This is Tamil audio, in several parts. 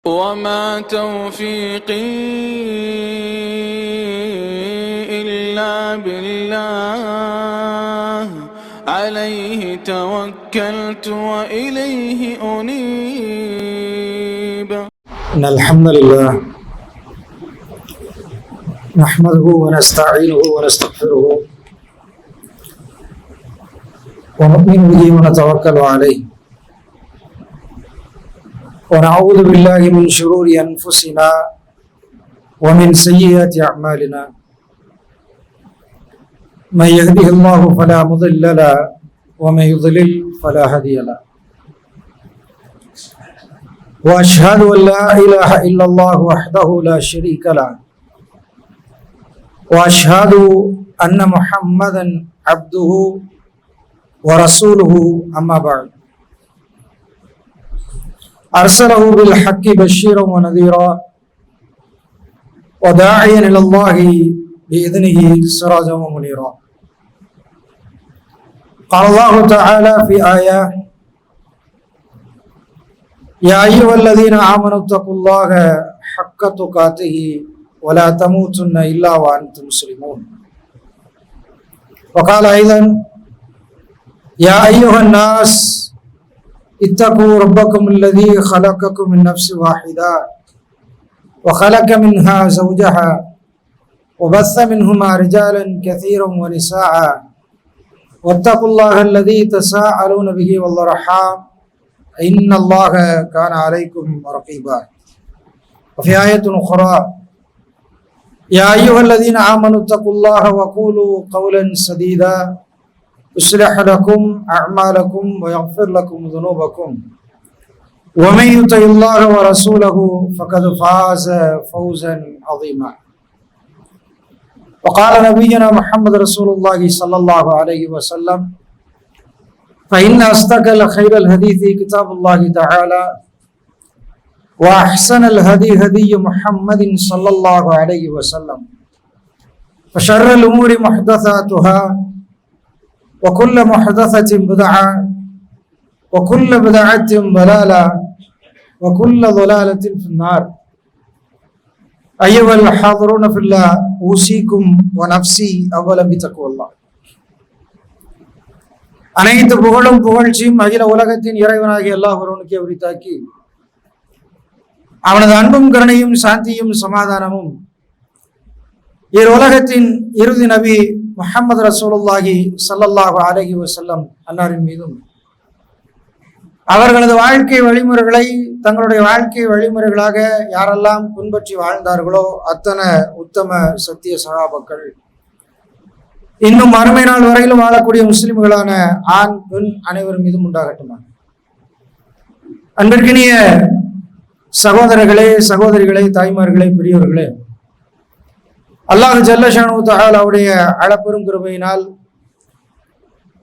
وما توفيقي إلا بالله عليه توكلت وإليه أنيب. إن الحمد لله نحمده ونستعينه ونستغفره ونؤمن به ونتوكل عليه ونعوذ بالله من شرور أنفسنا ومن سيئات أعمالنا من يهده الله فلا مضل له ومن يضلل فلا هادي له وأشهد أن لا إله إلا الله وحده لا شريك له وأشهد أن محمدا عبده ورسوله أما بعد أرسله بالحق بشيرا ونذيرا وداعيا إلى الله بإذنه سراجا ومنيرا. قال الله تعالى في آية: يا أيها الذين آمنوا اتقوا الله حق تقاته ولا تموتن إلا وأنتم مسلمون. وقال أيضا: يا أيها الناس اتقوا ربكم الذي خلقكم من نفس واحدة وخلق منها زوجها وبث منهما رجالا كثيرا ونساء واتقوا الله الذي تساءلون به والأرحام إن الله كان عليكم رقيبا. وفي آية أخرى: يا أيها الذين آمنوا اتقوا الله وقولوا قولا سديدا يصلح لكم أعمالكم ويغفر لكم ذنوبكم ومن يطع الله ورسوله فقد فاز فوزا عظيما. وقال نبينا محمد رسول الله صلى الله عليه وسلم: فإن أصدق الخير الحديث كتاب الله تعالى وأحسن الهدي هدي محمد صلى الله عليه وسلم وشر الأمور محدثاتها وكل محدثة بدعة وكل بدعة ضلالة وكل ضلالة في النار. أيها الحاضرون في الله أوصيكم ونفسي أولا بتقوى الله. அனைத்து புகழும் புகழ்ச்சியும் அகில உலகத்தின் இறைவனாகிய அல்லாஹ் ஒருவனுக்கே உரித்தாக்கி அவனது அன்பும் கருணையும் சாந்தியும் சமாதானமும் இரு உலகத்தின் இறுதி நபி முஹம்மது ரசூலுல்லாஹி ஸல்லல்லாஹு அலைஹி வஸல்லம் அன்னாரின் மீதும் அவர்களது வாழ்க்கை வழிமுறைகளை தங்களுடைய வாழ்க்கை வழிமுறைகளாக யாரெல்லாம் பின்பற்றி வாழ்ந்தார்களோ அத்தனை உத்தம சத்திய சகாபாக்கள் இன்னும் மறுமை நாள் வரையிலும் வாழக்கூடிய முஸ்லிம்களான ஆண் பெண் அனைவரும் மீதும் உண்டாகட்டுமா. அன்பிற்கினிய சகோதரர்களே, சகோதரிகளே, தாய்மார்களே, பெரியவர்களே, அல்லாஹ் ஜல்லஷானு தஆலாவுடைய அளப்பெரும் கிருபையினால்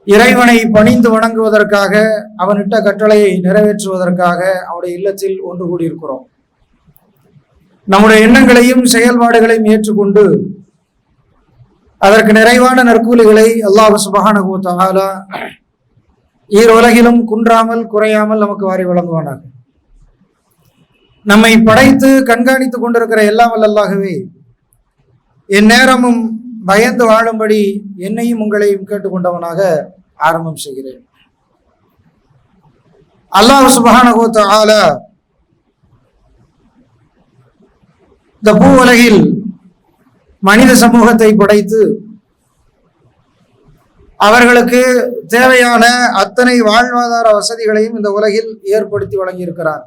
இறைவனை பணிந்து வணங்குவதற்காக அவனிட்ட கட்டளையை நிறைவேற்றுவதற்காக அவனுடைய இல்லத்தில் ஒன்று கூடியிருக்கிறோம். நம்முடைய எண்ணங்களையும் செயல்பாடுகளையும் ஏற்றுக்கொண்டு அதற்கு நிறைவான நற்கூலிகளை அல்லாஹ் சுப்ஹானஹு வ தஆலா ஈர் உலகிலும் குன்றாமல் குறையாமல் நமக்கு வாரி வழங்குவானாக. நம்மை படைத்து கண்காணித்துக் கொண்டிருக்கிற எல்லாம் வல்ல அல்லாஹ்வே என் நேரமும் பயந்து வாழும்படி என்னையும் உங்களையும் கேட்டுக்கொண்டவனாக ஆரம்பம் செய்கிறேன். அல்லாஹ் சுப்ஹானஹு வ தஆலா இந்த பூ உலகில் மனித சமூகத்தை படைத்து அவர்களுக்கு தேவையான அத்தனை வாழ்வாதார வசதிகளையும் இந்த உலகில் ஏற்படுத்தி வழங்கியிருக்கிறார்.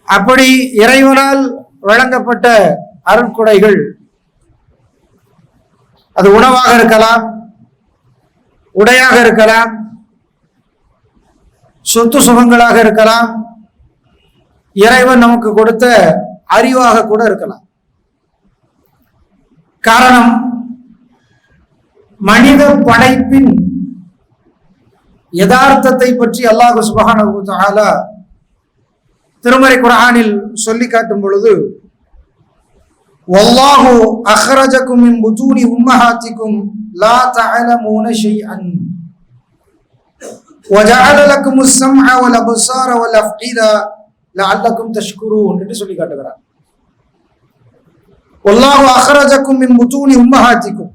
அப்படி இறைவனால் வழங்கப்பட்ட அருட்கொடைகள், அது உணவாக இருக்கலாம், உடையாக இருக்கலாம், சொத்து சுகங்களாக இருக்கலாம், இறைவன் நமக்கு கொடுத்த அறிவாக கூட இருக்கலாம். காரணம், மனித படைப்பின் யதார்த்தத்தை பற்றி அல்லாஹ் சுப்ஹானஹு வ தஆலா திருமறை குர்ஆனில் சொல்லி காட்டும் பொழுது, வல்லாஹு அஹ்ரஜக்கும் மின் புதூனி உம்மஹாத்திக்கும் லா தஅலமூன ஷைஅன் وجعل لكم السمع والأبصار والأفئدة லஅல்லக்கும் தஷ்குரூன் என்று சொல்லி காட்டுகிறார். வல்லாஹு அஹ்ரஜக்கும் மின் புதூனி உம்மஹாத்திக்கும்,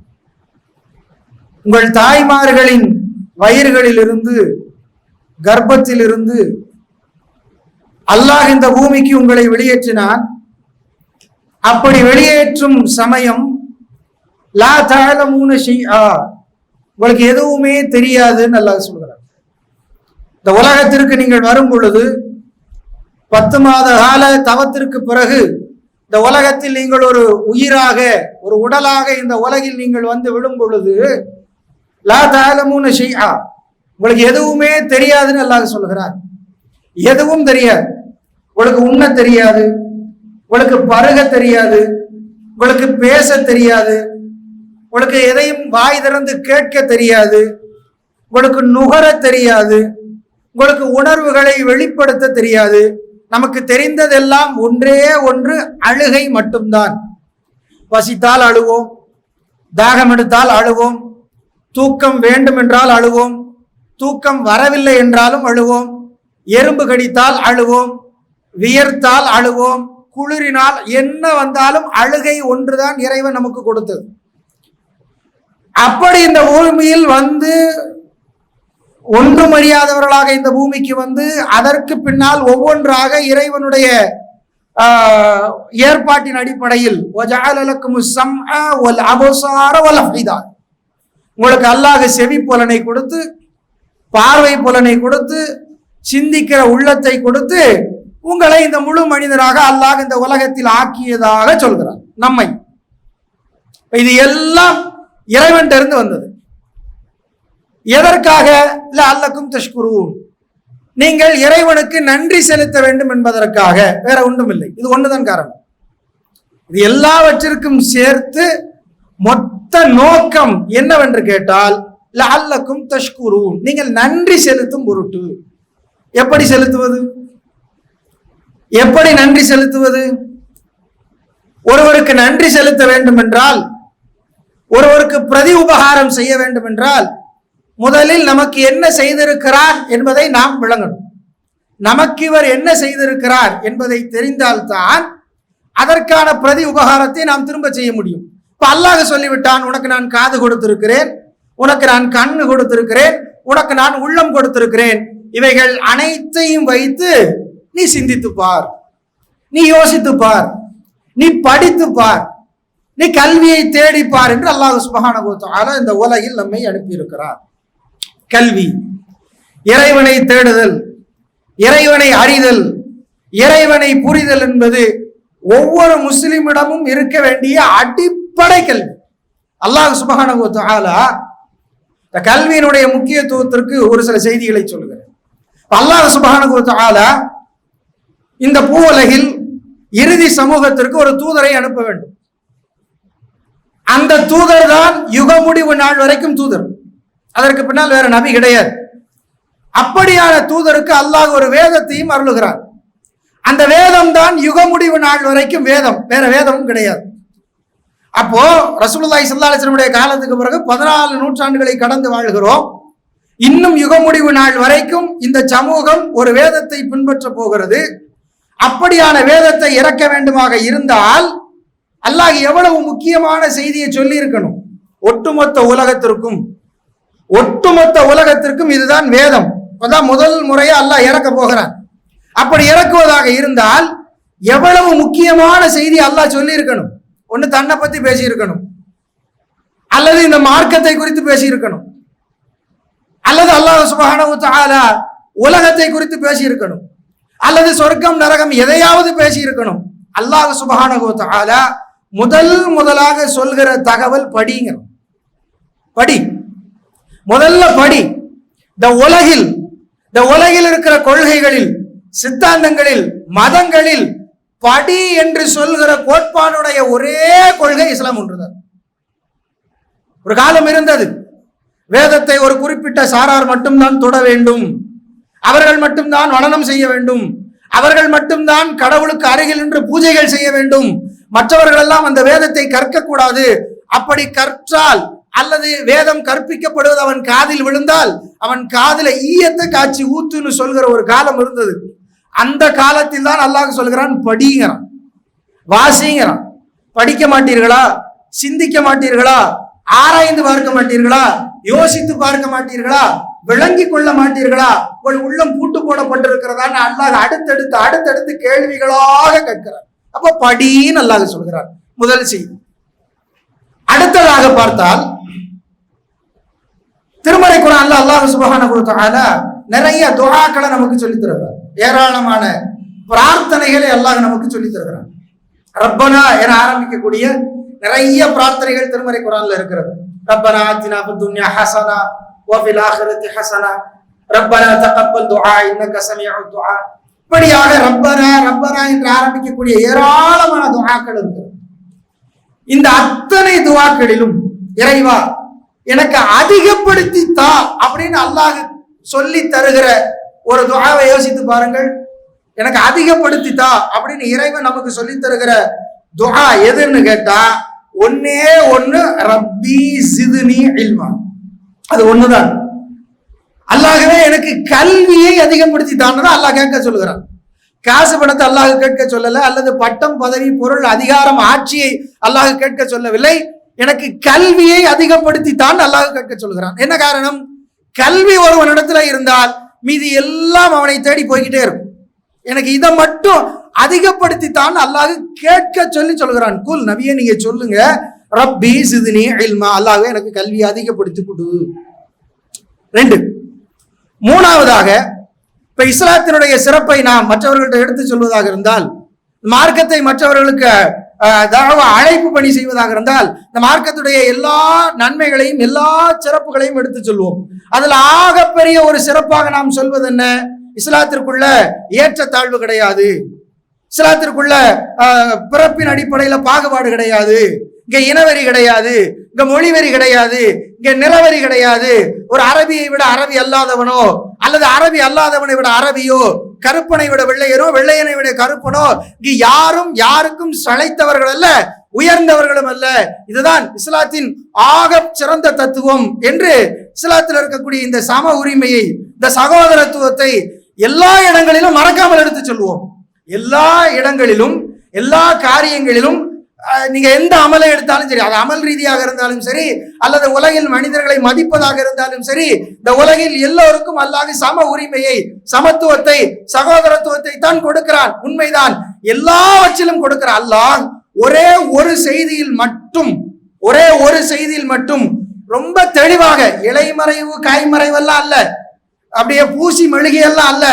உங்கள் தாய்மார்களின் வயிறுகளிலிருந்து, கர்ப்பத்திலிருந்து அல்லாஹ் இந்த பூமிக்கு உங்களை வெளியேற்றினான். அப்படி வெளியேற்றும் சமயம் லா தஅலமூன ஷைஆ, உங்களுக்கு எதுவுமே தெரியாதுன்னு அல்லாஹ் சொல்கிறார். இந்த உலகத்திற்கு நீங்கள் வரும் பொழுது 10 மாத கால தவத்திற்கு பிறகு இந்த உலகத்தில் நீங்கள் ஒரு உயிராக, ஒரு உடலாக இந்த உலகில் நீங்கள் வந்து விடும் பொழுது லா தஅலமூன ஷைஆ, உங்களுக்கு எதுவுமே தெரியாதுன்னு அல்லாஹ் சொல்கிறார். எதுவும் தெரியாது. உங்களுக்கு உண்ண தெரியாது, உங்களுக்கு பருக தெரியாது, உங்களுக்கு பேச தெரியாது, உங்களுக்கு எதையும் வாய் திறந்து கேட்க தெரியாது, உங்களுக்கு நுகர தெரியாது, உங்களுக்கு உணர்வுகளை வெளிப்படுத்த தெரியாது. நமக்கு தெரிந்ததெல்லாம் ஒன்றே ஒன்று, அழுகை மட்டும்தான். பசித்தால் அழுவோம், தாகம் எடுத்தால் அழுவோம், தூக்கம் வேண்டும் என்றால் அழுவோம், தூக்கம் வரவில்லை என்றாலும் அழுவோம், எறும்பு கடித்தால் அழுவோம், வியர்த்தால் அழுவோம், குளிரினால் என்ன வந்தாலும் அழுகை ஒன்றுதான் இறைவன் நமக்கு கொடுத்தது. அப்படி இந்த பூமியில் வந்து ஒன்றும் அறியாதவர்களாக இந்த பூமிக்கு வந்து அதற்கு பின்னால் ஒவ்வொன்றாக இறைவனுடைய ஏற்பாட்டின் அடிப்படையில் உங்களுக்கு அல்லாஹ் செவி புலனை கொடுத்து, பார்வை புலனை கொடுத்து, சிந்திக்கிற உள்ளத்தை கொடுத்து உங்களை இந்த முழு மனிதராக அல்லாஹ் இந்த உலகத்தில் ஆக்கியதாக சொல்கிறார். நம்மை இது எல்லாம் இறைவன் இருந்து வந்தது. எதற்காக? லஅல்லக்கும் தஷ்குரூன், நீங்கள் இறைவனுக்கு நன்றி செலுத்த வேண்டும் என்பதற்காக, வேற ஒன்றும் இல்லை. இது ஒன்றுதான் காரணம். இது எல்லாவற்றிற்கும் சேர்த்து மொத்த நோக்கம் என்னவென்று கேட்டால் லஅல்லக்கும் தஷ்குரூன், நீங்கள் நன்றி செலுத்தும் பொருட்டு. எப்படி செலுத்துவது? எப்படி நன்றி செலுத்துவது? ஒருவருக்கு நன்றி செலுத்த வேண்டும் என்றால், ஒருவருக்கு பிரதி உபகாரம் செய்ய வேண்டும் என்றால், முதலில் நமக்கு என்ன செய்திருக்கிறார் என்பதை நாம் விளங்கணும். நமக்கு இவர் என்ன செய்திருக்கிறார் என்பதை தெரிந்தால்தான் அதற்கான பிரதி உபகாரத்தை நாம் திரும்ப செய்ய முடியும். இப்ப அல்லாஹ் சொல்லிவிட்டான், உனக்கு நான் காது கொடுத்திருக்கிறேன், உனக்கு நான் கண்ணு கொடுத்திருக்கிறேன், உனக்கு நான் உள்ளம் கொடுத்திருக்கிறேன், இவைகள் அனைத்தையும் வைத்து நீ சிந்தித்து பார், நீ யோசித்து பார், நீ படித்து பார், நீ கல்வியை தேடிப்பார் என்று அல்லாஹ் சுப்ஹானஹு வ தஆலா இந்த உலகில் நம்மை அனுப்பியிருக்கிறார். கல்வி, இறைவனை தேடுதல், இறைவனை அறிதல், இறைவனை புரிதல் என்பது ஒவ்வொரு முஸ்லிமிடமும் இருக்க வேண்டிய அடிப்படை கல்வி. அல்லாஹ் சுப்ஹானஹு வ தஆலா இந்த கல்வியினுடைய முக்கியத்துவத்திற்கு ஒரு சில செய்திகளை சொல்லுகிறேன். அல்லாஹ் சுப்ஹானஹு வ தஆலா இந்த பூவுலகில் இறுதி சமூகத்திற்கு ஒரு தூதரை அனுப்ப வேண்டும். அந்த தூதர் தான் யுக முடிவு நாள் வரைக்கும் தூதர். அதற்கு பின்னால் வேற நபி கிடையாது. அப்படியான தூதருக்கு அல்லாஹ் ஒரு வேதத்தையும் அருளுகிறார். அந்த வேதம் தான் யுக முடிவு நாள் வரைக்கும் வேதம், வேற வேதமும் கிடையாது. அப்போ ரசூலுல்லாஹி ஸல்லல்லாஹு அலைஹி வஸல்லம் காலத்துக்கு பிறகு 14 நூற்றாண்டுகளை கடந்து வாழ்கிறோம். இன்னும் யுக முடிவு நாள் வரைக்கும் இந்த சமூகம் ஒரு வேதத்தை பின்பற்ற போகிறது. அப்படியான வேதத்தை இறக்க வேண்டுமாக இருந்தால் அல்லாஹ் எவ்வளவு முக்கியமான செய்தியை சொல்லி இருக்கணும். ஒட்டுமொத்த உலகத்திற்கும் இதுதான் வேதம். அதான் முதல் முறையா அல்லாஹ் இறக்க போகிறான். அப்படி இறக்குவதாக இருந்தால் எவ்வளவு முக்கியமான செய்தி அல்லாஹ் சொல்லி இருக்கணும். ஒண்ணு தன்னை பத்தி பேசி இருக்கணும், அல்லது இந்த மார்க்கத்தை குறித்து பேசி இருக்கணும், அல்லது அல்லாஹ் சுப்ஹானஹு வ தஆலா உலகத்தை குறித்து பேசி இருக்கணும், அல்லது சொர்க்கம் நரகம் எதையாவது பேசி இருக்கணும். அல்லாஹ் சுப்ஹானஹு வ தஆலா முதலாக சொல்கிற தகவல் படிங்க. படி, முதல்ல படி. இந்த உலகில் இருக்கிற கொள்கைகளில், சித்தாந்தங்களில், மதங்களில் படி என்று சொல்கிற கோட்பாடுடைய ஒரே கொள்கை இஸ்லாம் ஒன்றுதான். ஒரு காலம் இருந்தது, வேதத்தை ஒரு குறிப்பிட்ட சாரார் மட்டும்தான் தொட வேண்டும், அவர்கள் மட்டும்தான் வணனம் செய்ய வேண்டும், அவர்கள் மட்டும்தான் கடவுளுக்கு அருகில் நின்று பூஜைகள் செய்ய வேண்டும், மற்றவர்கள் எல்லாம் அந்த வேதத்தை கற்கக்கூடாது. அப்படி கற்றால் அல்லது வேதம் கற்பிக்கப்படுவது அவன் காதில் விழுந்தால் அவன் காதில ஈயத்தை காய்ச்சி ஊத்துன்னு சொல்கிற ஒரு காலம் இருந்தது. அந்த காலத்தில் தான் அல்லாஹ் சொல்கிறான் படிங்கிறான், வாசிங்கிறான். படிக்க மாட்டீர்களா? சிந்திக்க மாட்டீர்களா? ஆராய்ந்து பார்க்க மாட்டீர்களா? யோசித்து பார்க்க மாட்டீர்களா? விளங்கி கொள்ள மாட்டீர்களா? ஒரு உள்ளம் பூட்டு போடப்பட்டிருக்கிறதான்னு அல்லாஹ் அடுத்தடுத்து கேள்விகளாக கேட்கிறார். அப்ப படின்னு அல்லாஹ் சொல்கிறார். முதல் செய்தி. அடுத்ததாக பார்த்தால் திருமறை குர்ஆன்ல அல்லாஹ் சுப்ஹானஹு வ தஆலா நிறைய துஆக்களை நமக்கு சொல்லித் தருகிறார். ஏராளமான பிரார்த்தனைகளை அல்லாஹ் நமக்கு சொல்லித் தருகிறார். ரப்பனா என ஆரம்பிக்கக்கூடிய நிறைய பிரார்த்தனைகள் திருமறை குர்ஆன்ல இருக்கிறது. ரப்பனா ஆத்தினா ஃபித் துன்யா ஹஸனா வ ஃபில் ஆখিরাতি ஹஸனா ரப்பனா தகப்பல் துஆ இன்னக ஸமீஉத் துஆ. இப்படியாக ரப்பனா ரப்பனா என்று ஆரம்பிக்கக்கூடிய ஏராளமான துஆக்கள் இருக்கிறது. இந்த அத்தனை துஆக்களிலும் இறைவா எனக்கு அதிகப்படுத்தி தா அப்படின்னு அல்லாஹ் சொல்லி தருகிற ஒரு துஆவை யோசித்து பாருங்கள். எனக்கு அதிகப்படுத்தி தா அப்படின்னு இறைவன் நமக்கு சொல்லி தருகிற துஆ எதுன்னு கேட்டா ஒன்னே ஒண்ணு, ரப்பி ஜித்னி இல்மா. அது ஒண்ணுதான். அல்லாஹ்வே எனக்கு கல்வியை அதிகப்படுத்தி தான்னு அல்லாஹ் கேட்க சொல்லுகிறான். காசு பணத்தை அல்லாஹ் கேட்க சொல்லல, அல்லது பட்டம் பதவி பொருள் அதிகாரம் ஆட்சியை அல்லாஹ் கேட்க சொல்லவில்லை. எனக்கு கல்வியை அதிகப்படுத்தி தான் அல்லாஹ் கேட்க சொல்கிறான். என்ன காரணம்? கல்வி ஒருவனிடத்துல இருந்தால் மீதி எல்லாம் அவனை தேடி போய்கிட்டே இருக்கும். எனக்கு இதை மட்டும் அதிகப்படுத்தித்தான் அல்லாஹ் கேட்க சொல்லி சொல்கிறான். குல் நபியே நீங்க சொல்லுங்க, ரப்பி ஜித்னி இல்மா, அல்லாஹ்வே எனக்கு கல்வியை அதிகப்படுத்தி கொடு. 2. மூணாவதாக, இப்ப இஸ்லாத்தினுடைய சிறப்பை நாம் மற்றவர்கள்ட்ட எடுத்து சொல்வதாக இருந்தால், மார்க்கத்தை மற்றவர்களுக்கு அழைப்பு பணி செய்வதாக இருந்தால், இந்த மார்க்கத்துடைய எல்லா நன்மைகளையும் எல்லா சிறப்புகளையும் எடுத்து சொல்வோம். அதுல ஆகப்பெரிய ஒரு சிறப்பாக நாம் சொல்வது என்ன? இஸ்லாத்திற்குள்ள ஏற்றத்தாழ்வு கிடையாது, இஸ்லாத்திற்குள்ள பிறப்பின் அடிப்படையில பாகுபாடு கிடையாது, இங்க இனவெறி கிடையாது, இங்க மொழிவெறி கிடையாது, இங்க நிலவெறி கிடையாது. ஒரு அரபியை விட அரபி அல்லாதவனோ அல்லது அரபி அல்லாதவனை விட அரபியோ, கருப்பனை விட வெள்ளையனோ வெள்ளையனை விட கருப்பனோ, இங்கு யாரும் யாருக்கும் சளைத்தவர்கள் அல்ல, உயர்ந்தவர்களும் அல்ல. இதுதான் இஸ்லாத்தின் ஆக சிறந்த தத்துவம் என்று இஸ்லாத்தில் இருக்கக்கூடிய இந்த சம உரிமையை, இந்த சகோதரத்துவத்தை எல்லா இடங்களிலும் மறக்காமல் எடுத்து சொல்லுவோம். எல்லா இடங்களிலும் எல்லா காரியங்களிலும் நீங்க எந்த அமலை எடுத்தாலும் சரி, அது அமல் ரீதியாக இருந்தாலும் சரி, அல்லது உலகில் மனிதர்களை மதிப்பதாக இருந்தாலும் சரி, இந்த உலகில் எல்லோருக்கும் அல்லாஹ் சம உரிமையை, சமத்துவத்தை, சகோதரத்துவத்தை தான் கொடுக்கிறான். உண்மைதான், எல்லாவற்றிலும் கொடுக்கிற அல்லாஹ் ஒரே ஒரு செய்தியில் மட்டும் ரொம்ப தெளிவாக, இலைமறைவு காய்மறைவெல்லாம் அல்ல, அப்படியே பூசி மெழுகியெல்லாம் அல்ல,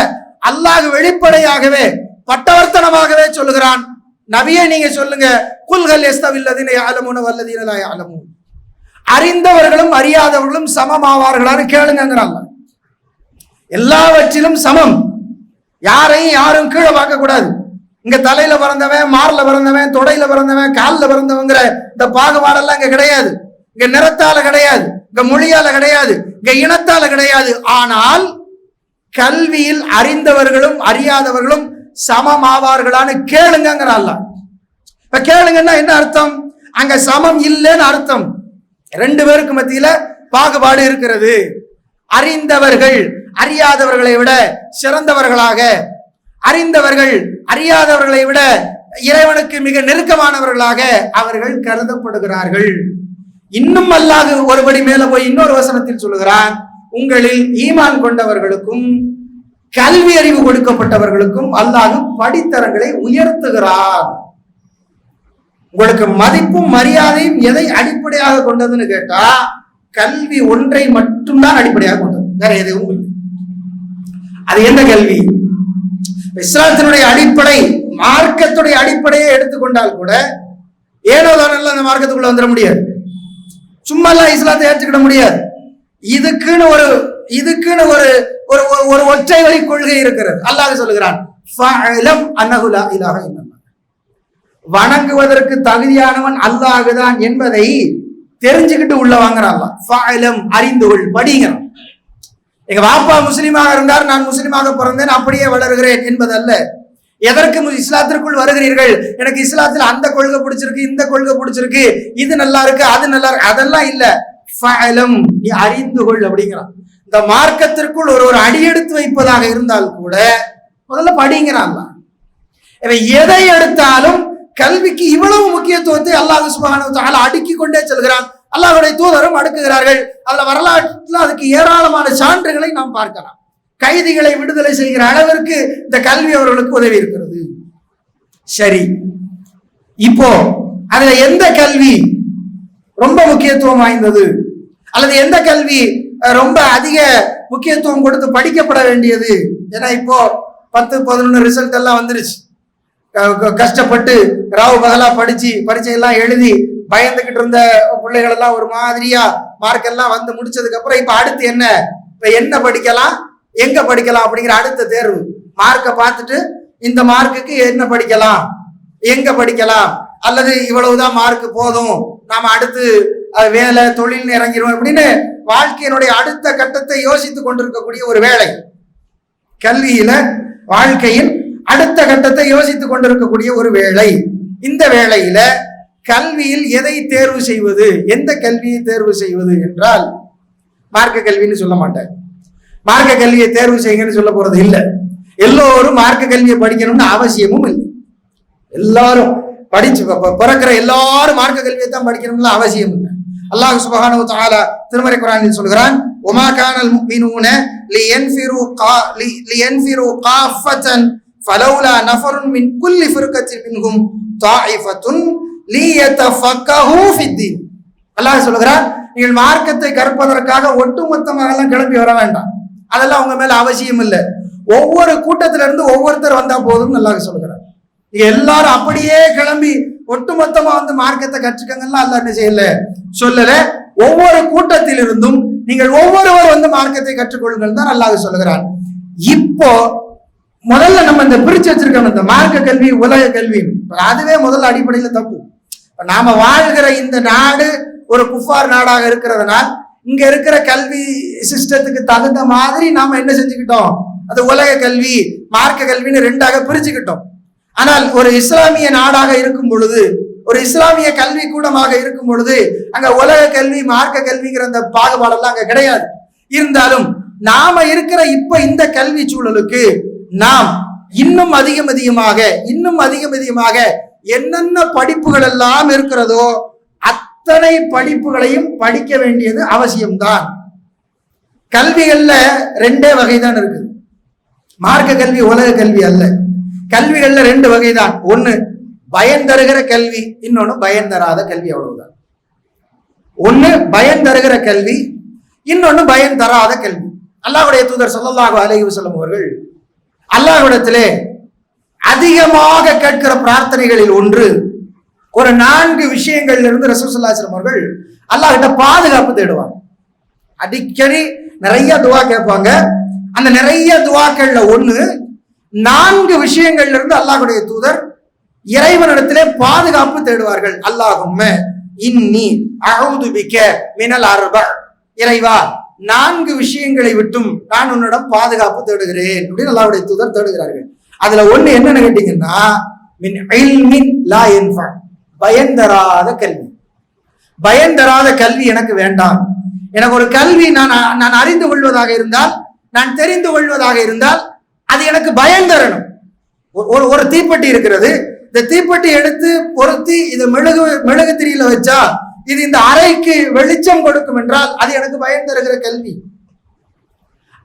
அல்லாஹ் வெளிப்படையாகவே பட்டவர்த்தனமாகவே சொல்லுகிறான். நபியே நீங்க சொல்லுங்க, குல்ஹல் யஸ்தவில்லதீன யஅலமூன வல்லதீன லா யஅலமூன், அறிந்தவர்களும் அறியாதவர்களும் சமமாவார்களான்னு கேளுங்கிறாங்க. எல்லாவற்றிலும் சமம், யாரையும் யாரும் கீழே பார்க்க கூடாது. இங்க தலையில பிறந்தவன், மார்ல பிறந்தவன், தொடையில பிறந்தவன், காலில் பிறந்தவங்கிற இந்த பாகுபாடெல்லாம் இங்க கிடையாது. இங்க நிறத்தால கிடையாது, இங்க மொழியால கிடையாது, இங்க இனத்தால கிடையாது. ஆனால் கல்வியில் அறிந்தவர்களும் அறியாதவர்களும் சமமாவார்களான்னு கேளுங்கிறான். இப்ப கேளுங்கன்னா என்ன அர்த்தம்? அங்க சமம் இல்லைன்னு அர்த்தம். 2 பேருக்கு மத்தியில பாகுபாடு இருக்கிறது. அறிந்தவர்கள் அறியாதவர்களை விட சிறந்தவர்களாக, அறிந்தவர்கள் அறியாதவர்களை விட இறைவனுக்கு மிக நெருக்கமானவர்களாக அவர்கள் கருதப்படுகிறார்கள். இன்னும் அல்லாஹ் ஒருபடி மேல போய் இன்னொரு வசனத்தில் சொல்லுகிறான், உங்களில் ஈமான் கொண்டவர்களுக்கும் கல்வி அறிவு கொடுக்கப்பட்டவர்களுக்கும் அல்லாஹ் படித்தரங்களை உயர்த்துகிறார். உங்களுக்கு மதிப்பும் மரியாதையும் எதை அடிப்படையாக கொண்டதுன்னு கேட்டா, கல்வி ஒன்றை மட்டும்தான் அடிப்படையாக கொண்டது, வேற எதுவும் இல்லை. அது என்ன கல்வி? இஸ்லாத்தினுடைய அடிப்படை, மார்க்கத்துடைய அடிப்படையை எடுத்துக்கொண்டால் கூட ஏனோ தானெல்லாம் அந்த மார்க்கத்துக்குள்ள வந்துட முடியாது. சும்மா எல்லாம் இஸ்லாத்தை ஏற்றுக்கிட முடியாது. இதுக்குன்னு ஒரு ஒரு ஒற்றை வழி கொள்கை இருக்கிறது. அல்லாஹ் சொல்லுகிறான், வணங்குவதற்கு தகுதியானவன் அல்லாஹ்தான் என்பதை தெரிஞ்சுக்கிட்டு உள்ள வாங்குறான். அறிந்து கொள், படிங்கிறான். எங்க பாப்பா முஸ்லீமாக இருந்தார், நான் முஸ்லீமாக பிறந்தேன், அப்படியே வளர்கிறேன் என்பதல்ல. எதற்கு இஸ்லாத்திற்குள் வருகிறீர்கள்? எனக்கு இஸ்லாத்தில் அந்த கொள்கை பிடிச்சிருக்கு, இந்த கொள்கை பிடிச்சிருக்கு, இது நல்லா இருக்கு, அது நல்லா இருக்கு, அதெல்லாம் இல்ல. நீ அறிந்து கொள் அப்படிங்கிறான். இந்த மார்க்கத்திற்குள் ஒரு அடியெடுத்து வைப்பதாக இருந்தால் கூட முதல்ல படிங்கிறான். எதை எடுத்தாலும் கல்விக்கு இவ்வளவு முக்கியத்துவத்தை அல்லாஹ் சுப்ஹானஹு வ தஆலா அடுக்கி கொண்டே செல்கிறான். அல்லாஹ்வுடைய தூதரும் அடுக்குகிறார்கள். அதுல வரலாற்றில் அதுக்கு ஏராளமான சான்றுகளை நாம் பார்க்கலாம். கைதிகளை விடுதலை செய்கிற அளவிற்கு இந்த கல்வி அவர்களுக்கு உதவி இருக்கிறது. சரி, இப்போ அதுல எந்த கல்வி ரொம்ப முக்கியத்துவம் வாய்ந்தது, அல்லது எந்த கல்வி ரொம்ப அதிக முக்கியத்துவம் கொடுத்து படிக்கப்பட வேண்டியது? ஏன்னா இப்போ 10, 11 ரிசல்ட் எல்லாம் வந்துருச்சு. கஷ்டப்பட்டு ராவு பகலா படிச்சு பரீட்சையெல்லாம் எழுதி பயந்துகிட்டு இருந்த பிள்ளைகள் எல்லாம் ஒரு மாதிரியா மார்க் எல்லாம் வந்து முடிச்சதுக்கு அப்புறம் இப்ப அடுத்து என்ன, இப்ப என்ன படிக்கலாம், எங்க படிக்கலாம் அப்படிங்கிற அடுத்த தேர்வு. மார்க்கை பார்த்துட்டு இந்த மார்க்குக்கு என்ன படிக்கலாம், எங்க படிக்கலாம், அல்லது இவ்வளவுதான் மார்க் போதும், நாம அடுத்து வேலை தொழில் இறங்கிடுவோம் அப்படின்னு வாழ்க்கையினுடைய அடுத்த கட்டத்தை யோசித்துக் கொண்டிருக்கக்கூடிய ஒரு வேலை. கல்வியில வாழ்க்கையின் அடுத்த கட்டத்தை யோசித்துக் கொண்டிருக்கக்கூடிய ஒரு வேலை. இந்த வேளையில கல்வியில் எதை தேர்வு செய்வது, எந்த கல்வியை தேர்வு செய்வது என்றால் மார்க்க கல்வின்னு சொல்ல மாட்டேன். மார்க்க கல்வியை தேர்வு செய்யுங்கன்னு சொல்ல போறது இல்லை. எல்லோரும் மார்க்க கல்வியை படிக்கணும்னு அவசியமும் இல்லை. எல்லாரும் படிச்சு பிறக்கிற எல்லாரும் மார்க்க கல்வியை தான் படிக்கணும்னு அவசியம் இல்லை. அல்லாஹ் சுப்ஹானஹு வ தஆலா திருமறை குர்ஆனில் சொல்கிறான், வமா கானல் முஃமினூன லியன்ஃபிரு காஃபத்தன் ஃபலௌலா நஃபருன் மின் குல்லி ஃபிர்கத்தின் மின்ஹும் தாயிஃபத்துன் லியதஃபக்கஹு ஃபித்தீன். அல்லாஹ் சொல்கிறான், நீங்கள் மார்க்கத்தை கற்பதற்காக ஒட்டுமொத்தமாக எல்லாம் கிளம்பி வர வேண்டாம். அதெல்லாம் உங்க மேல அவசியம் இல்லை. ஒவ்வொரு கூட்டத்தில இருந்து ஒவ்வொருத்தர் வந்தா போதும் அல்லாஹ் சொல்கிறார். நீங்க எல்லாரும் அப்படியே கிளம்பி ஒட்டுமொத்தமா வந்து மார்க்கத்தை கற்றுக்கங்கள்லாம் அல்லாஹ் என்ன செய்யல, சொல்லல. ஒவ்வொரு கூட்டத்திலிருந்தும் நீங்கள் ஒவ்வொருவர் வந்து மார்க்கத்தை கற்றுக்கொள்ளுங்கள் தான் அல்லாஹ் சொல்கிறான். இப்போ முதல்ல நம்ம இந்த பிரிச்சு வச்சிருக்கோம் இந்த மார்க்க கல்வி உலக கல்வி, அதுவே முதல்ல அடிப்படையில தப்பு. நாம வாழ்கிற இந்த நாடு ஒரு குஃபார் நாடாக இருக்கிறதுனால் இங்க இருக்கிற கல்வி சிஸ்டத்துக்கு தகுந்த மாதிரி நாம என்ன செஞ்சுக்கிட்டோம், அது உலக கல்வி மார்க்க கல்வின்னு ரெண்டாக பிரிச்சுக்கிட்டோம். ஆனால் ஒரு இஸ்லாமிய நாடாக இருக்கும் பொழுது, ஒரு இஸ்லாமிய கல்வி கூடமாக இருக்கும் பொழுது அங்க உலக கல்வி மார்க்க கல்விங்கிற அந்த பாகுபாடெல்லாம் அங்க கிடையாது. இருந்தாலும் நாம இருக்கிற இப்ப இந்த கல்வி சூழலுக்கு நாம் இன்னும் அதிகமாக என்னென்ன படிப்புகள் எல்லாம் இருக்கிறதோ அத்தனை படிப்புகளையும் படிக்க வேண்டியது அவசியம்தான். கல்விகள்ல ரெண்டே வகைதான் இருக்குது. மார்க்க கல்வி உலக கல்வி அல்ல. கல்விகள்ல ரெண்டு வகைதான். ஒண்ணு பயன் தருகிற கல்வி, இன்னொன்னு பயன் தராத கல்வி. அவ்வளவுதான். ஒண்ணு பயன் தருகிற கல்வி, இன்னொன்னு பயன் தராத கல்வி. அல்லாஹ்வுடைய தூதர் ஸல்லல்லாஹு அலைஹி வஸல்லம் அவர்கள் அல்லாஹ்விடத்திலே அதிகமாக கேட்கிற பிரார்த்தனைகளில் ஒன்று, ஒரு 4 விஷயங்கள்ல இருந்து ரசூல் ஸல்லல்லாஹு அலைஹி வஸல்லம் அவர்கள் அல்லாஹ் கிட்ட பாதுகாப்பு தேடுவாங்க. அடிக்கடி நிறைய துவா கேட்பாங்க. அந்த நிறைய துவாக்கள்ல ஒண்ணு 4 விஷயங்கள்ல இருந்து அல்லாஹ்வுடைய தூதர் இறைவனிடத்திலே பாதுகாப்பு தேடுவார்கள். அல்லாஹும்ம இன்னி அஊது பிக மினல் அர்ப, இறைவா 4 விஷயங்களை விட்டும் நான் உன்னிடம் பாதுகாப்பு தேடுகிறேன் அப்படின்னு அல்லாஹ்வுடைய தூதர் தேடுகிறார்கள். அதுல ஒண்ணு என்னன்னு கேட்டீங்கன்னா, மின் இல்மின் லா யன்ஃபா, பயன் தராத கல்வி. பயன் தராத கல்வி எனக்கு வேண்டாம். எனக்கு ஒரு கல்வி நான் அறிந்து கொள்வதாக இருந்தால், நான் தெரிந்து கொள்வதாக இருந்தால் அது எனக்கு பயன் தரணும். ஒரு தீப்பெட்டி இருக்கிறது. இந்த தீப்பெட்டி எடுத்து பொருத்தி இதை மெழுகு திரியில வச்சா இது இந்த அறைக்கு வெளிச்சம் கொடுக்கும் என்றால் அது எனக்கு பயன் தருகிற கல்வி.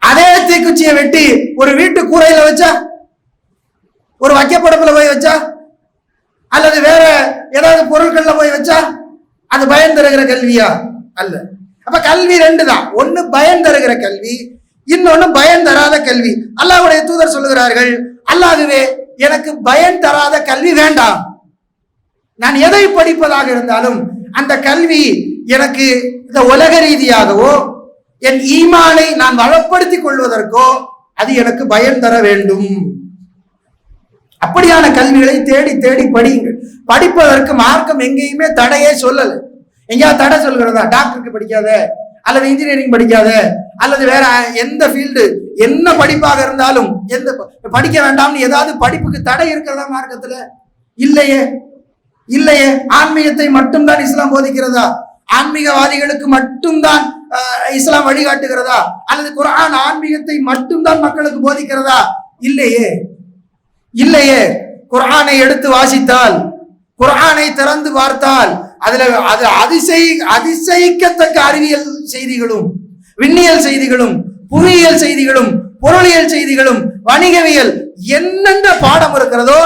அதே தீக்குச்சியை வெட்டி ஒரு வீட்டு கூரையில வச்சா, ஒரு வைக்கப்படத்துல போய் வச்சா, அல்லது வேற ஏதாவது பொருட்கள்ல போய் வச்சா அது பயன் தருகிற கல்வியா? அல்ல. அப்ப கல்வி ரெண்டு தான். ஒண்ணு பயன் தருகிற கல்வி, இன்னொன்னு பயன் தராத கல்வி. அல்லாஹ்வுடைய தூதர் சொல்லுகிறார்கள், அல்லாஹ்வே எனக்கு பயன் தராத கல்வி வேண்டாம். நான் எதை படிப்பதாக இருந்தாலும் அந்த கல்வி எனக்கு இந்த உலக ரீதியாகவோ என் ஈமானை நான் வளப்படுத்திக் கொள்வதற்கோ அது எனக்கு பயன் தர வேண்டும். அப்படியான கல்விகளை தேடி தேடி படியுங்கள். படிப்பதற்கு மார்க்கம் எங்கேயுமே தடையே சொல்லல. எங்கேயாவது தடை சொல்கிறதா? டாக்டருக்கு படிக்காத, அல்லது இன்ஜினியரிங் படிக்காத, அல்லது வேற எந்த ஃபீல்டு என்ன படிப்பாக இருந்தாலும் எந்த படிக்க வேண்டாம்னு ஏதாவது படிப்புக்கு தடை இருக்கிறதா மார்க்கத்துல? இல்லையே, இல்லையே. ஆன்மீகத்தை மட்டும்தான் இஸ்லாம் போதிக்கிறதா? ஆன்மீகவாதிகளுக்கு மட்டும்தான் இஸ்லாம் வழிகாட்டுகிறதா? அல்லது குர்ஆன் ஆன்மீகத்தை மட்டும்தான் மக்களுக்கு போதிக்கிறதா? இல்லையே. இல்லையே. குர்ஆனை எடுத்து வாசித்தால், குர்ஆனை திறந்து பார்த்தால் அது அதிசயிக்கத்தக்க அறிவியல் செய்திகளும், விண்ணியல் செய்திகளும், புவியியல் செய்திகளும், பொருளியல் செய்திகளும், வணிகவியல், என்னென்ன பாடம் இருக்கிறதோ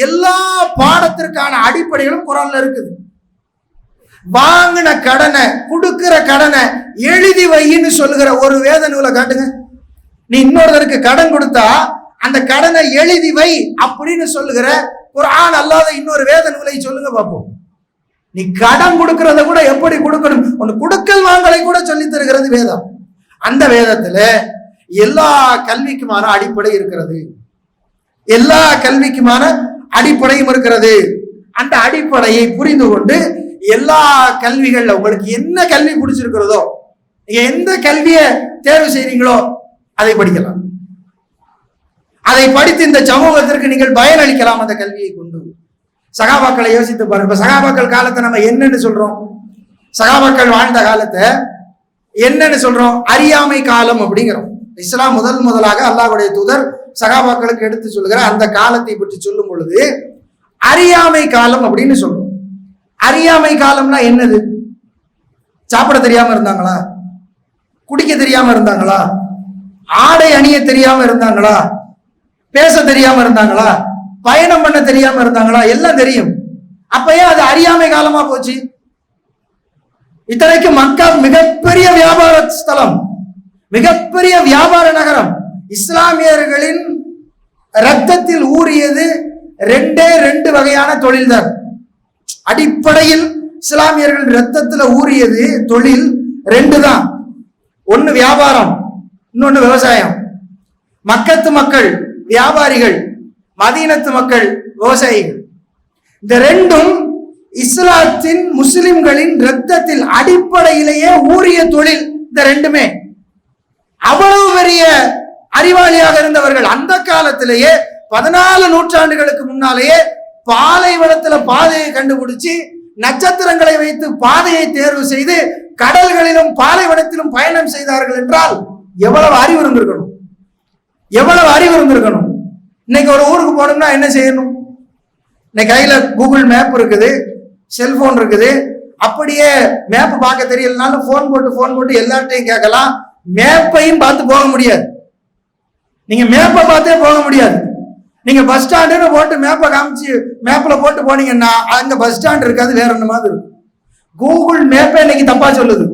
எல்லா பாடத்திற்கான அடிப்படைகளும் குர்ஆன்ல இருக்குது. வாங்கின கடனை, கொடுக்கிற கடனை எழுதி வைன்னு சொல்லுகிற ஒரு வேத நூலை காட்டுங்க. நீ இன்னொருத்தருக்கு கடன் கொடுத்தா அந்த கடனை எழுதி வை அப்படின்னு சொல்லுகிற குர்ஆன் அல்லாத இன்னொரு வேத நூலை சொல்லுங்க பார்ப்போம். நீ கடன் கொடுக்கறத கூட எப்படி கொடுக்கணும், ஒன்னு கொடுக்கல் வாங்கலை கூட சொல்லி தருகிறது வேதம். அந்த வேதத்துல எல்லா கல்விக்குமான அடிப்படை இருக்கிறது, எல்லா கல்விக்குமான அடிப்படையும் இருக்கிறது. அந்த அடிப்படையை புரிந்து கொண்டு எல்லா கல்விகள்ல உங்களுக்கு என்ன கல்வி பிடிச்சிருக்கிறதோ, நீங்க எந்த கல்வியை தேர்வு செய்றீங்களோ அதை படிக்கலாம். அதை படித்து இந்த சமூகத்திற்கு நீங்கள் பயனளிக்கலாம் அந்த கல்வியை கொண்டு. சகாபாக்களை யோசித்து பாருங்க. இப்ப சகாபாக்கள் காலத்தை நம்ம என்னன்னு சொல்றோம்? சகாபாக்கள் வாழ்ந்த காலத்தை என்னன்னு சொல்றோம்? அறியாமை காலம் அப்படிங்கிறோம். இஸ்லாம் முதலாக அல்லாஹ்வுடைய தூதர் சகாபாக்களுக்கு எடுத்து சொல்லுகிற அந்த காலத்தை பற்றி சொல்லும் பொழுது அறியாமை காலம் அப்படின்னு சொல்றோம். அறியாமை காலம்னா என்னது? சாப்பிட தெரியாம இருந்தாங்களா? குடிக்க தெரியாம இருந்தாங்களா? ஆடை அணிய தெரியாம இருந்தாங்களா? பேச தெரியாம இருந்தாங்களா? பயணம் பண்ண தெரியாம இருந்தாங்களா? எல்லாம் தெரியும். அப்பயே அது அறியாமை காலமா போச்சு. இத்தனைக்கு மக்கா மிகப்பெரிய வியாபார ஸ்தலம், மிகப்பெரிய வியாபார நகரம். இஸ்லாமியர்களின் ரத்தத்தில் ஊறியது ரெண்டு வகையான தொழில்தான். அடிப்படையில் இஸ்லாமியர்கள் ரத்தத்துல ஊறியது தொழில் ரெண்டு தான். ஒன்னு வியாபாரம், இன்னொன்னு விவசாயம். மக்கத்து மக்கள் வியாபாரிகள், மதீனத்து மக்கள் விவசாயிகள். இந்த ரெண்டும் இஸ்லாத்தின் முஸ்லிம்களின் ரத்தத்தில் அடிப்படையிலேயே ஊறிய தொழில். இந்த ரெண்டுமே அவ்வளவு பெரிய அறிவாளியாக இருந்தவர்கள். அந்த காலத்திலேயே 14 நூற்றாண்டுகளுக்கு முன்னாலேயே பாலைவனத்துல பாதையை கண்டுபிடிச்சு நட்சத்திரங்களை வைத்து பாதையை தேர்வு செய்து கடல்களிலும் பாலைவனத்திலும் பயணம் செய்தார்கள் என்றால் எவ்வளவு அறிவு இருந்திருக்கணும், எவ்வளவு அறிவு இருந்திருக்கணும். இன்னைக்கு ஒரு ஊருக்கு போனோம்னா என்ன செய்யணும்? இன்னைக்கு கையில கூகுள் மேப் இருக்குது, செல்போன் இருக்குது. அப்படியே மேப் பார்க்க தெரியலனாலும் போன் போட்டு எல்லார்ட்டையும் கேட்கலாம். மேப்பையும் பார்த்து போக முடியாது. நீங்க மேப்பை பார்த்தே போக முடியாது. நீங்க பஸ் ஸ்டாண்டுன்னு போட்டு மேப்பை காமிச்சு மேப்ல போட்டு போனீங்கன்னா அங்க பஸ் ஸ்டாண்ட் இருக்காது, வேற என்ன மாதிரி இருக்கும். கூகுள் மேப்பை இன்னைக்கு தப்பா சொல்லுது.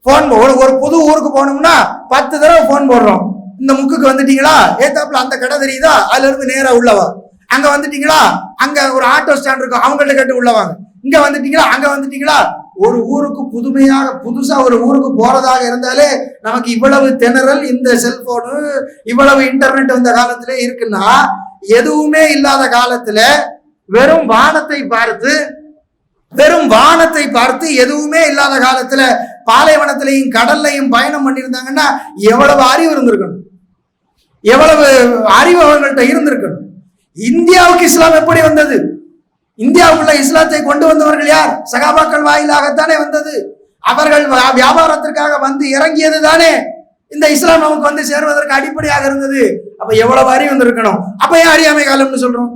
போன் ஒரு புது ஊருக்கு போனோம்னா 10 தடவை போன் போடுறோம். இந்த முக்குக்கு வந்துட்டீங்களா, ஏத்தாப்புல அந்த கடை தெரியுதா, அதுல இருந்து நேரா உள்ளவா. அங்க வந்துட்டீங்களா, அங்க ஒரு ஆட்டோ ஸ்டாண்ட் இருக்கும், அவங்கள்ட்ட கேட்டு உள்ளவாங்க. இங்க வந்துட்டீங்களா, அங்க வந்துட்டீங்களா. ஒரு ஊருக்கு புதுசா ஒரு ஊருக்கு போறதாக இருந்தாலே நமக்கு இவ்வளவு திணறல். இந்த செல்போனு இவ்வளவு இன்டர்நெட் வந்த காலத்திலே இருக்குன்னா, எதுவுமே இல்லாத காலத்துல வெறும் வானத்தை பார்த்து எதுவுமே இல்லாத காலத்துல பாலைவனத்திலையும் கடல்லையும் பயணம் பண்ணியிருந்தாங்கன்னா எவ்வளவு அறிவு இருந்திருக்கணும், எவ்வளவு அறிவு அவங்கள்ட்ட இருந்திருக்கணும். இந்தியாவுக்கு இஸ்லாம் எப்படி வந்தது? இந்தியாவுக்குள்ள இஸ்லாத்தை கொண்டு வந்தவர்கள் யார்? சகாபாக்கள் வாயிலாகத்தானே வந்தது. அவர்கள் வியாபாரத்திற்காக வந்து இறங்கியது தானே இந்த இஸ்லாம் நமக்கு வந்து சேருவதற்கு அடிப்படையாக இருந்தது. அப்ப எவ்வளவு அறிவு வந்திருக்கணும். அப்ப ஏன் அறியாமை காலம்னு சொல்றோம்?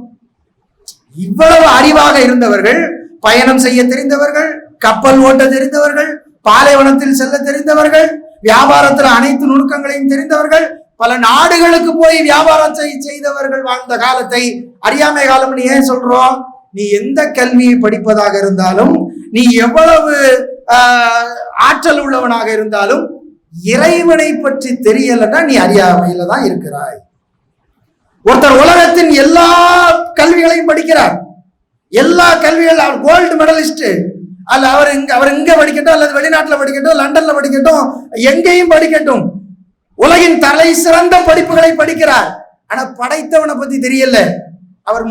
இவ்வளவு அறிவாக இருந்தவர்கள், பயணம் செய்ய தெரிந்தவர்கள், கப்பல் ஓட்ட தெரிந்தவர்கள், பாலைவனத்தில் செல்ல தெரிந்தவர்கள், வியாபாரத்தில் அனைத்து நுணுக்கங்களையும் தெரிந்தவர்கள், பல நாடுகளுக்கு போய் வியாபாரத்தை செய்தவர்கள் வாழ்ந்த காலத்தை அறியாமை காலம்னு ஏன் சொல்றோம்? நீ எந்த கல்வியை படிப்பதாக இருந்தாலும், நீ எவ்வளவு ஆற்றல் உள்ளவனாக இருந்தாலும், இறைவனை பற்றி தெரியலன்னா நீ அறியாமையில தான் இருக்கிறாய். ஒருத்தர் உலகத்தின் எல்லா கல்விகளையும் படிக்கிறார், எல்லா கல்விகள், அவர் கோல்டு மெடலிஸ்ட், அல்ல அவர் இங்க படிக்கட்டும், அல்லது வெளிநாட்டுல படிக்கட்டும், லண்டன்ல படிக்கட்டும், எங்கேயும் படிக்கட்டும், உலகின் தலை சிறந்த படிப்புகளை படிக்கிறார். ஆனா படைத்தவனை பத்தி தெரியல, அவர்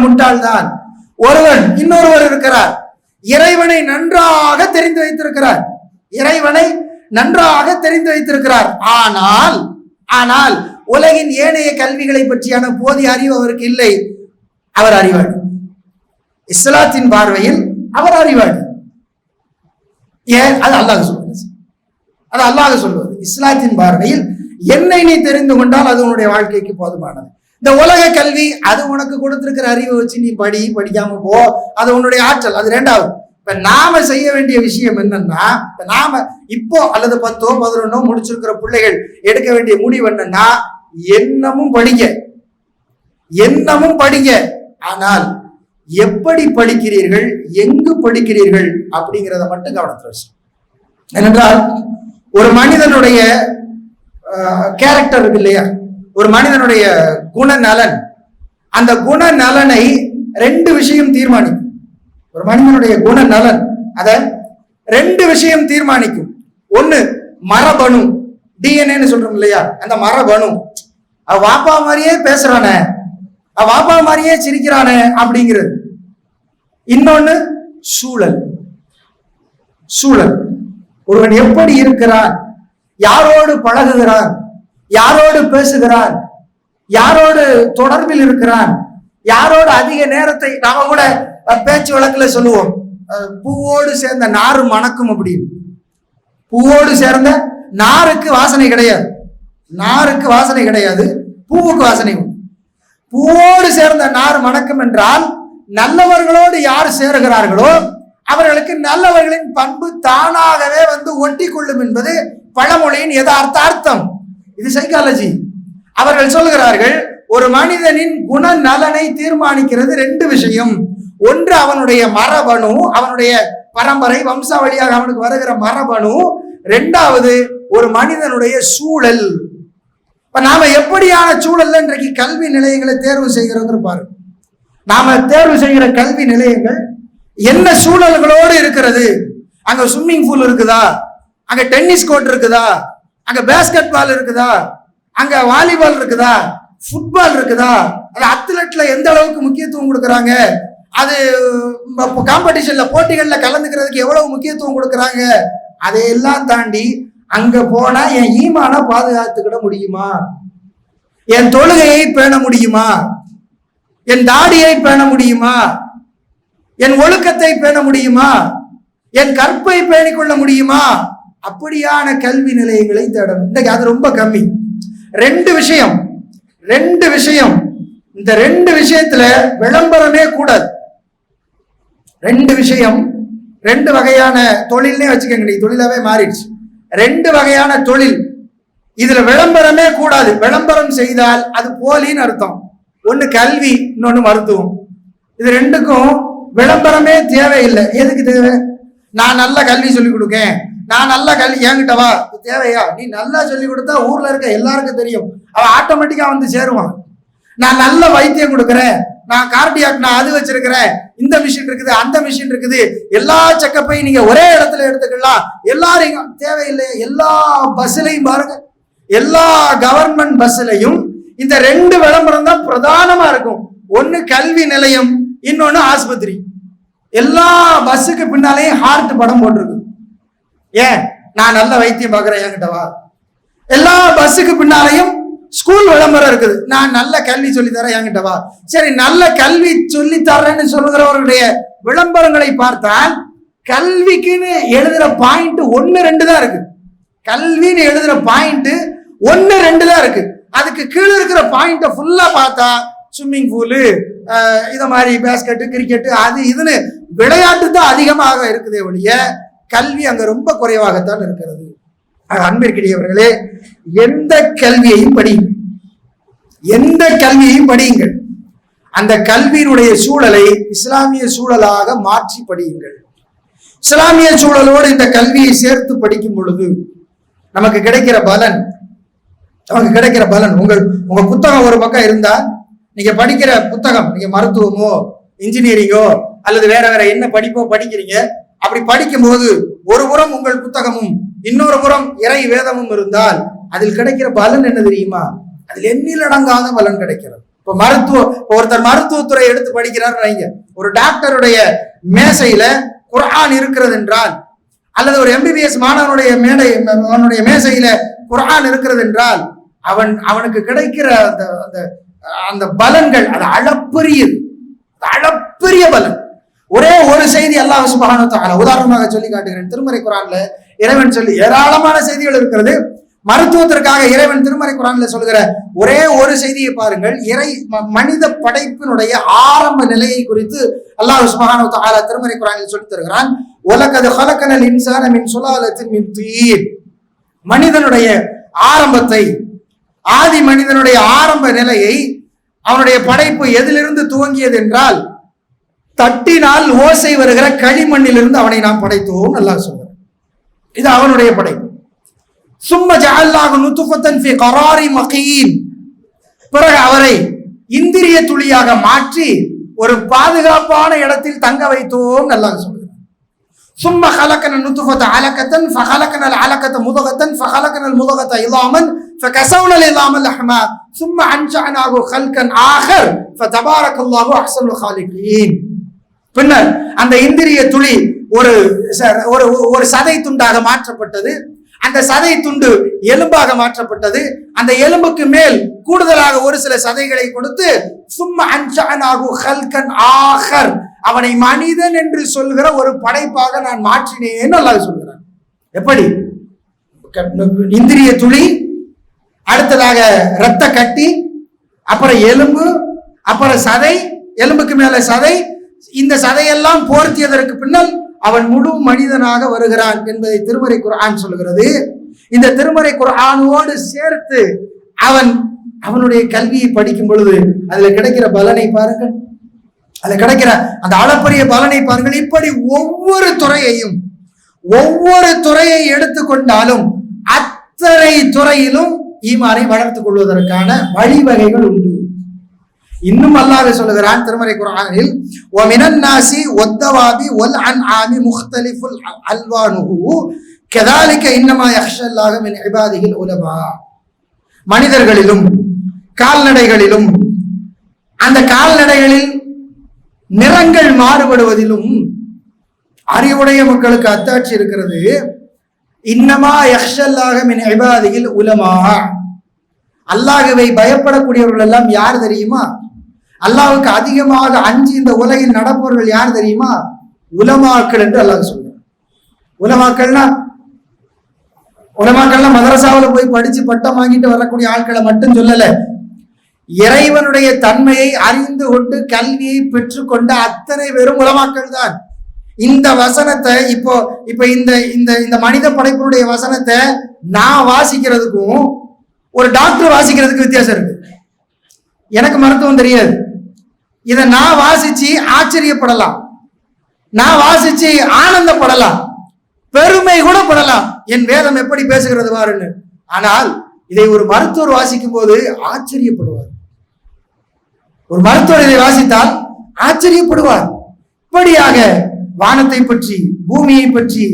முட்டாள்தான். இன்னொருவர் இருக்கிறார், இறைவனை நன்றாக தெரிந்து வைத்திருக்கிறார். ஆனால் உலகின் ஏனைய கல்விகளை பற்றியான போதிய அறிவு அவருக்கு இல்லை. அவர் அறிவாளி. இஸ்லாத்தின் பார்வையில் அவர் அறிவாளி. ஏன்? அது அல்லாஹ் சொல்வது. இஸ்லாத்தின் பார்வையில் என்னை நீ தெரிந்து கொண்டால் அது உன்னுடைய வாழ்க்கைக்கு போதுமானது. இந்த உலக கல்வி அது உனக்கு கொடுத்திருக்கிற அறிவை வச்சு நீ படிக்காம போ, அது உன்னுடைய ஆற்றல், அது ரெண்டாவது. இப்ப நாம செய்ய வேண்டிய விஷயம் என்னன்னா, நாம இப்போ அல்லது 10ஓ 11ஓ முடிச்சிருக்கிற பிள்ளைகள் எடுக்க வேண்டிய முடிவு என்னன்னா, என்னமும் படிங்க, ஆனால் எப்படி படிக்கிறீர்கள், எங்கு படிக்கிறீர்கள் அப்படிங்கிறத மட்டும் கவனத்தில் வச்சு. ஏனென்றால் ஒரு மனிதனுடைய கேரக்டர் இருக்கு இல்லையா, ஒரு மனிதனுடைய குணநலன், அந்த குணநலனை 2 விஷயம் தீர்மானிக்கும். ஒரு மனிதனுடைய குணநலன் அத 2 விஷயம் தீர்மானிக்கும். ஒண்ணு மரபணு, டிஎன்ஏன்னு சொல்றோம் இல்லையா, அந்த மரபணு. அவ வாப்பா மாதிரியே பேசுறானே, அவ வாப்பா மாதிரியே சிரிக்கிறானே அப்படிங்கிறது. இன்னொன்னு சூழல். ஒருவன் எப்படி இருக்கிறான், யாரோடு பழகுகிறான், யாரோடு பேசுகிறான், யாரோடு தொடர்பில் இருக்கிறான், யாரோடு அதிக நேரத்தை, நாம கூட பேச்சு வழக்குல சொல்லுவோம், பூவோடு சேர்ந்த நாறு மணக்கும் அப்படின்னு. பூவோடு சேர்ந்த நாருக்கு வாசனை கிடையாது, பூவுக்கு வாசனை உண்டு. பூவோடு சேர்ந்த நார் மணக்கும் என்றால் நல்லவர்களோடு யார் சேருகிறார்களோ அவர்களுக்கு நல்லவர்களின் பண்பு தானாகவே வந்து ஒட்டி கொள்ளும் என்பது பழமொழியின் யதார்த்த அர்த்தம். இது சைக்காலஜி. அவர்கள் சொல்கிறார்கள், ஒரு மனிதனின் குணநலனை தீர்மானிக்கிறது 2 விஷயம். ஒன்று அவனுடைய மரபணு, அவனுடைய பரம்பரை வம்சாவளியாக அவனுக்கு வருகிற மரபணு. 2வது ஒரு மனிதனுடைய சூழல். இப்ப நாம எப்படியான சூழல்ல இன்றைக்கு கல்வி நிலையங்களை தேர்வு செய்கிறது பாருங்க. நாம தேர்வு செய்கிற கல்வி நிலையங்கள் என்ன சூழல்களோடு இருக்கிறது? அங்க ஸ்விம்மிங் பூல் இருக்குதா, அங்க டென்னிஸ் கோர்ட் இருக்குதா, அங்க பேஸ்கெட் பால் இருக்குதா, அங்க வாலிபால் இருக்குதா, ஃபுட்பால் இருக்குதா, அது அத்லெட்ல எந்த அளவுக்கு முக்கியத்துவம் கொடுக்குறாங்க, அது காம்படிஷன்ல போட்டிகள்ல கலந்துக்கிறதுக்கு எவ்வளவு முக்கியத்துவம் கொடுக்குறாங்க, அதையெல்லாம் தாண்டி அங்க போனா என் ஈமான பாதுகாத்துக்கிட முடியுமா, என் தொழுகையை பேண முடியுமா, என் தாடியை பேண முடியுமா, என் ஒழுக்கத்தை பேண முடியுமா, என் கற்பை பேணிக்கொள்ள முடியுமா, அப்படியான கல்வி நிலையங்களை தேடணும். இன்னைக்கு அது ரொம்ப கம்மி. 2 விஷயம், இந்த 2 விஷயத்துல விளம்பரமே கூடாது. 2 விஷயம், 2 வகையான தொழில்னே வச்சுக்கோங்க, நீ தொழிலாவே மாறிடுச்சு. 2 வகையான தொழில், இதுல விளம்பரமே கூடாது. விளம்பரம் செய்தால் அது போலின்னு அர்த்தம். ஒண்ணு கல்வி, இன்னொன்னு மருத்துவம். இது 2க்கும் விளம்பரமே தேவையில்லை. எதுக்கு தேவை? நான் நல்ல கல்வி சொல்லிக் கொடுக்கேன், நான் நல்ல கல்வி, என்கிட்ட வா. தேவையா? நீ நல்லா சொல்லி கொடுத்தா ஊர்ல இருக்க எல்லாருக்கும் தெரியும், அவன் ஆட்டோமேட்டிக்கா வந்து சேருவான். நான் நல்ல வைத்தியம் கொடுக்குறேன், நான் கார்டியாக், நான் அது வச்சிருக்கிறேன், இந்த மிஷின் இருக்குது, அந்த மிஷின் இருக்குது, எல்லா செக்கப்பையும் நீங்க ஒரே இடத்துல எடுத்துக்கலாம், எல்லாரும் தேவையில்லை. எல்லா பஸ்லையும் பாருங்க, எல்லா கவர்மெண்ட் பஸ்லையும் இந்த 2 விளம்பரம் தான் பிரதானமா இருக்கும். ஒன்னு கல்வி நிலையம், இன்னொன்னு ஆஸ்பத்திரி. எல்லா பஸ்ஸுக்கு பின்னாலேயும் ஹார்ட் படம் போட்டிருக்கு. ஏன்? நான் நல்ல வைத்தியம் பார்க்கிறேன், என்கிட்ட வா. எல்லா பஸ்ஸுக்கு பின்னாலையும் ஸ்கூல் விளம்பரம் இருக்குது, நான் நல்ல கல்வி சொல்லித்தரேன், என்கிட்ட வா. சரி, நல்ல கல்வி சொல்லித்தரேன்னு சொல்லுகிறவர்களுடைய விளம்பரங்களை பார்த்தால் கல்விக்குன்னு எழுதுற பாயிண்ட் 1-2 தான் இருக்கு. கல்வின்னு எழுதுற பாயிண்ட் 1-2 தான் இருக்கு. அதுக்கு கீழே இருக்கிற பாயிண்ட ஃபுல்லா பார்த்தா ஸ்விம்மிங் பூலு, இத மாதிரி பேஸ்கெட்டு, கிரிக்கெட்டு, அது இதுன்னு விளையாட்டு தான் அதிகமாக இருக்குதே ஒழிய கல்வி அங்க ரொம்ப குறைவாகத்தான் இருக்கிறது. அன்பிற்கிடையவர்களே, எந்த கல்வியையும் படியுங்கள், அந்த கல்வியினுடைய சூழலை இஸ்லாமிய சூழலாக மாற்றி படியுங்கள். இஸ்லாமிய சூழலோடு இந்த கல்வியை சேர்த்து படிக்கும் பொழுது நமக்கு கிடைக்கிற பலன், உங்க புத்தகம் ஒரு பக்கம் இருந்தா, நீங்க படிக்கிற புத்தகம், நீங்க மருத்துவமோ இன்ஜினியரிங்கோ அல்லது வேற என்ன படிப்போ படிக்கிறீங்க, அப்படி படிக்கும் போது ஒரு புறம் உங்கள் புத்தகமும் இன்னொரு புறம் இறை வேதமும் இருந்தால் அதில் கிடைக்கிற பலன் என்ன தெரியுமா? அதில் எண்ணிலடங்காத பலன் கிடைக்கிறது. இப்ப ஒருத்தர் மருத்துவத்துறை எடுத்து படிக்கிறார் வைங்க, ஒரு டாக்டருடைய மேசையில குர்ஆன் இருக்கிறது என்றால், அல்லது ஒரு எம்பிபிஎஸ் மாணவனுடைய மேசையில குர்ஆன் இருக்கிறது என்றால் அவனுக்கு கிடைக்கிற அந்த பலன்கள் அது அளப்பரிய பலன். ஒரே ஒரு செய்தி அல்லாஹ் சுப்ஹானஹு வ தஆலா உதாரணமாக சொல்லி காட்டுகிறேன். திருமறை குர்ஆன்ல இறைவன் சொல்லி ஏராளமான செய்திகள் இருக்கிறது. மருத்துவத்திற்காக இறைவன் திருமறை குர்ஆன்ல சொல்கிற ஒரே ஒரு செய்தியை பாருங்கள். மனித படைப்பினுடைய ஆரம்ப நிலையை குறித்து அல்லாஹ் சுப்ஹானஹு வ தஆலா திருமறை குர்ஆனில் சொல்லித் தருகிறான். வலகத் ஹலகனல் இன்சான மின் சுலாலத்தின் மின் தீன். மனிதனுடைய ஆரம்பத்தை, ஆதி மனிதனுடைய ஆரம்ப நிலையை, அவனுடைய படைப்பு எதிலிருந்து துவங்கியது என்றால் தட்டினால் ஓசை வருகிற களிமண்ணிலிருந்து அவனை நாம் படைத்தோம் அல்லாஹ் சொல்கிறான். இது அவனுடைய படைப்பு. சும்ம ஜஅல்னாஹு நுத்ஃபத்தன் ஃபீ கராரி மகீன். பிறகு அவரை இந்திரிய துளியாக மாற்றி ஒரு பாதுகாப்பான இடத்தில் தங்க வைத்தோம் அல்லாஹ் சொல்கிறான். சும்ம خلقنا النطفة علقة فخلقنا العلقة مضغة فخلقنا المضغة عظاما فكسونا العظام لحما ثم أنشأناه خلقا آخر فتبارك الله أحسن الخالقين. பின்னர் அந்த இந்திரிய துளி ஒரு சதை துண்டாக மாற்றப்பட்டது. அந்த சதை துண்டு எலும்பாக மாற்றப்பட்டது. அந்த எலும்புக்கு மேல் கூடுதலாக ஒரு சில சதைகளை கொடுத்து சும்மா அன்ஷஅனாஹு ஹல்கன் ஆகர், அவனை மனிதன் என்று சொல்கிற ஒரு படைப்பாக நான் மாற்றினேன் அல்லாஹ் சொல்கிறான். எப்படி? இந்திரிய துளி, அடுத்ததாக இரத்த கட்டி, அப்புறம் எலும்பு, அப்புறம் சதை, எலும்புக்கு மேல சதை, இந்த சதையெல்லாம் போர்த்தியதற்கு பின்னால் அவன் முழு மனிதனாக வருகிறான் என்பதை திருமறை குர்ஆன் சொல்கிறது. இந்த திருமறை குர்ஆனோடு சேர்த்து அவனுடைய கல்வியை படிக்கும் பொழுது அதுல கிடைக்கிற பலனை பாருங்கள், அதுல கிடைக்கிற அந்த அளப்பரிய பலனை பாருங்கள். இப்படி ஒவ்வொரு துறையை எடுத்துக்கொண்டாலும் அத்தனை துறையிலும் ஈமானை வளர்த்துக் கொள்வதற்கான வழிவகைகள் உண்டு. இன்னும் அல்லாஹ் சொல்லுகிறான் திருமறை குர்ஆனில், வமினன் நாசி வத்தவாபி வல் அன்ஆமி முக்தலிஃபுல் அல்வானுஹு கதாலிக இன்னமா யக்ஷல்லாஹ மின் இபாதிஹில் உலமா. மனிதர்களிலும் கால்நடைகளிலும் அந்த கால்நடைகளில் நிறங்கள் மாறுபடுவதிலும் அறிவுடைய மக்களுக்கு அத்தாட்சி இருக்கிறது. இன்னமா யக்ஷல்லாஹ மின் இபாதிஹில் உலமா. அல்லாஹ்வை பயப்படக்கூடியவர்கள் எல்லாம் யார் தெரியுமா? அல்லாஹ்வுக்கு அதிகமாக அஞ்சி இந்த உலகில் நடப்பவர்கள் யார் தெரியுமா? உலமாக்கள் என்று அல்லாஹ் சொல்றார். உலமாக்கள்னா மதரசாவில் போய் படிச்சு பட்டம் வாங்கிட்டு வரக்கூடிய ஆட்களை மட்டும் சொல்லல. இறைவனுடைய தன்மையை அறிந்து கொண்டு கல்வியை பெற்றுக்கொண்ட அத்தனை பேரும் உலமாக்கள் தான். இந்த வசனத்தை இப்போ இந்த மனித படைப்பினுடைய வசனத்தை நான் வாசிக்கிறதுக்கும் ஒரு டாக்டர் வாசிக்கிறதுக்கு வித்தியாசம் இருக்கு. எனக்கு மருத்துவம் தெரியாது, இதை நான் வாசிச்சு ஆச்சரியப்படலாம், நான் வாசிச்சு ஆனந்தப்படலாம், பெருமை கூட படலாம், என் வேதம் எப்படி பேசுகிறது பாருன்னு. ஆனால் இதை ஒரு மருத்துவர் வாசிக்கும் போது ஆச்சரியப்படுவார். ஒரு மருத்துவர் இதை வாசித்தால் ஆச்சரியப்படுவார். இப்படியாக வானத்தை பற்றி, பூமியை பற்றி,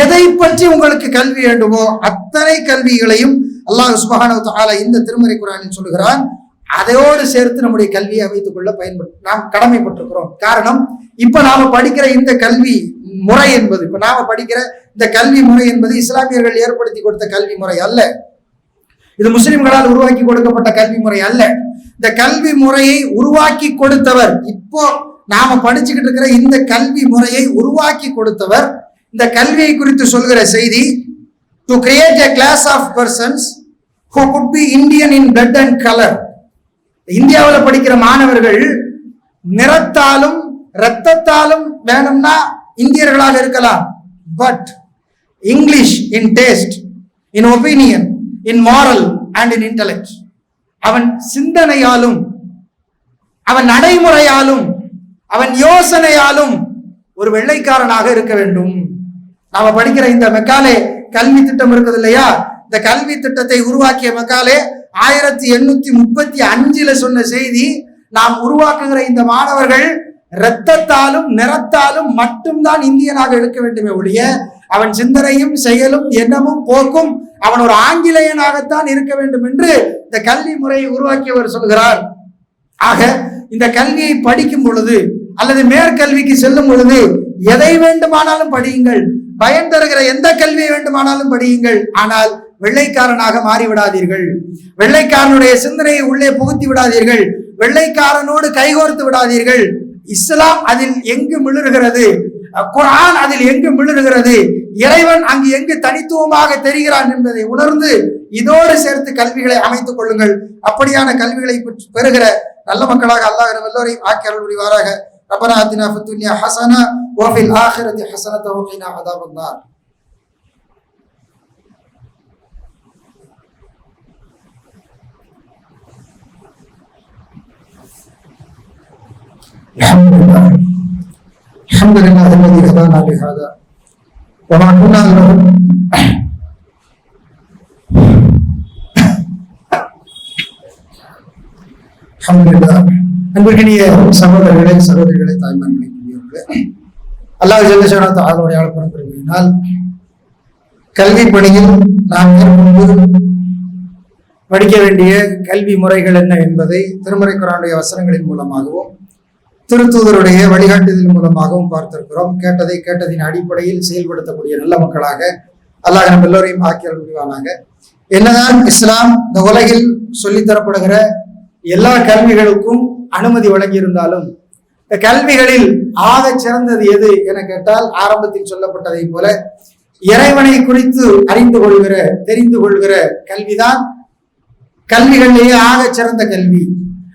எதை பற்றி உங்களுக்கு கல்வி வேண்டுமோ அத்தனை கல்விகளையும் அல்லாஹ் சுப்ஹானஹு வ தஆலா இந்த திருமறை குர்ஆனில் சொல்கிறான். அதையோடு சேர்த்து நம்முடைய கல்வியை வைத்துக் கொள்ள நாம் கடமைப்பட்டிருக்கிறோம். காரணம், இப்ப நாம படிக்கிற இந்த கல்வி முறை என்பது, இப்ப நாம படிக்கிற இந்த கல்வி முறை என்பது இஸ்லாமியர்கள் ஏற்படுத்தி கொடுத்த கல்வி முறை அல்ல. இது முஸ்லிம்களால் உருவாக்கி கொடுக்கப்பட்ட கல்வி முறை அல்ல. இந்த கல்வி முறையை உருவாக்கி கொடுத்தவர், இப்போ நாம படிச்சுக்கிட்டு இருக்கிற இந்த கல்வி முறையை உருவாக்கி கொடுத்தவர் இந்த கல்வியை குறித்து சொல்கிற செய்தி, to create a class of persons who could be Indian in blood and color. இந்தியாவில் படிக்கிற மாணவர்கள் நிறத்தாலும் இரத்தத்தாலும் வேணும்னா இந்தியர்களாக இருக்கலாம். But English in taste, in opinion, in moral and in intellect, அவன் சிந்தனையாலும் அவன் நடைமுறையாலும் அவன் யோசனையாலும் ஒரு வெள்ளைக்காரனாக இருக்க வேண்டும். நாம படிக்கிற இந்த மெக்காலே கல்வி திட்டம் இருக்குது இல்லையா, இந்த கல்வி திட்டத்தை உருவாக்கிய மெக்காலே 1835 சொன்ன செய்தி, நாம் உருவாக்குகிற இந்த மாணவர்கள் இரத்தத்தாலும் நிறத்தாலும் மட்டும்தான் இந்தியனாக இருக்க வேண்டுமே ஒழிய அவன் சிந்தனையும் செயலும் எண்ணமும் போக்கும் அவன் ஒரு ஆங்கிலேயனாகத்தான் இருக்க வேண்டும் என்று இந்த கல்வி முறையை உருவாக்கியவர் சொல்கிறார். ஆக இந்த கல்வியை படிக்கும் பொழுது அல்லது மேற்கல்விக்கு செல்லும் பொழுது எதை வேண்டுமானாலும் படியுங்கள், பயன் தருகிற எந்த கல்வியை வேண்டுமானாலும் படியுங்கள். ஆனால் வெள்ளைக்காரனாக மாறிவிடாதீர்கள், வெள்ளைக்காரனுடைய சிந்தனையை உள்ளே புகுத்தி விடாதீர்கள், வெள்ளைக்காரனோடு கைகோர்த்து விடாதீர்கள். இஸ்லாம் அதில் எங்கு மிளறுகிறது, குர்ஆன் அதில் எங்கு மிளறுகிறது, இறைவன் அங்கு எங்கு தனித்துவமாக தெரிகிறான் என்பதை உணர்ந்து இதோடு சேர்த்து கல்விகளை அமைத்துக் கொள்ளுங்கள். அப்படியான கல்விகளை பெறுகிற நல்ல மக்களாக அல்லாஹ் நம் எல்லோரையும் ஆக்கி அருள் புரிவாராக. ரப்பனா ஆத்தினா ஃபித் துன்யா ஹஸனா வ ஃபில் ஆখিরাতি ஹஸனத்தன் வ கினா அஸாபன்னார். الحمد لله الذي هدانا لهذا وما كنا له அன்பிற்கினிய சகோதரர்களே, சகோதரிகளே, தாய்மார்களே, அல்லாஹ் ஜல்ல ஷானஹு தஆலாவுடைய அழைப்பின் பெருமையினால் கல்வி பணியில் நாம் மேற்கொண்டு படிக்க வேண்டிய கல்வி முறைகள் என்ன என்பதை திருமறை குர்ஆனுடைய வசனங்களின் மூலமாகவும் திருத்தூதருடைய வழிகாட்டுதல் மூலமாகவும் பார்த்திருக்கிறோம். கேட்டதின் அடிப்படையில் செயல்படுத்தக்கூடிய நல்ல மக்களாக அல்லாஹ் நம்ம எல்லோரையும் ஆக்கி அருள் புரிவானாக. என்னதான் இஸ்லாம் இந்த உலகில் சொல்லித்தரப்படுகிற எல்லா கல்விகளுக்கும் அனுமதி வழங்கியிருந்தாலும் இந்த கல்விகளில் ஆக சிறந்தது எது என கேட்டால், ஆரம்பத்தில் சொல்லப்பட்டதை போல இறைவனை குறித்து தெரிந்து கொள்கிற கல்விதான் கல்விகளிலேயே ஆக சிறந்த கல்வி.